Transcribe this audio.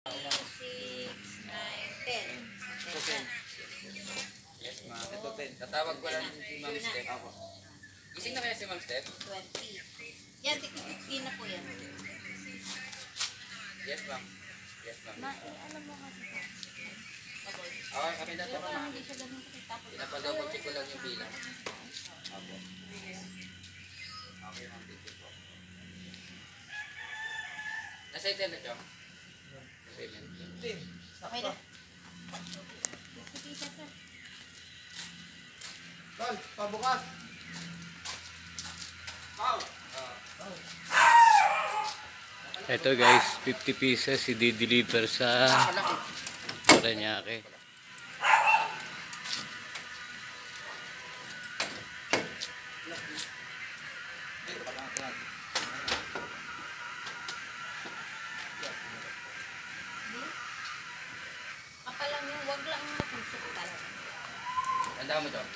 6, 9, 10. Okay. Yes, ma'am. Ito 10. Tatawag ko lang si Ma'am Steph. Ako. Gising na kaya si Ma'am Steph? 20. Yan, 15 na po yan. Yes, ma'am. Yes, ma'am. Alam mo kasi po. Baboy. Okay, kami na ito, Pero ma'am. hindi siya ganun kasi tapos. Pinapag-double check ko lang yung bilang. Opo. Okay, ma'am. Thank you po. Nasa itin na, Chong? Payment. Okay na. Sige, sir. Tol, pabukas. Pau! Ito guys, 50 pieces i-deliver sa Paranaque. Kapalang yung wag lang matusok talaga. Tanda mo, Chong?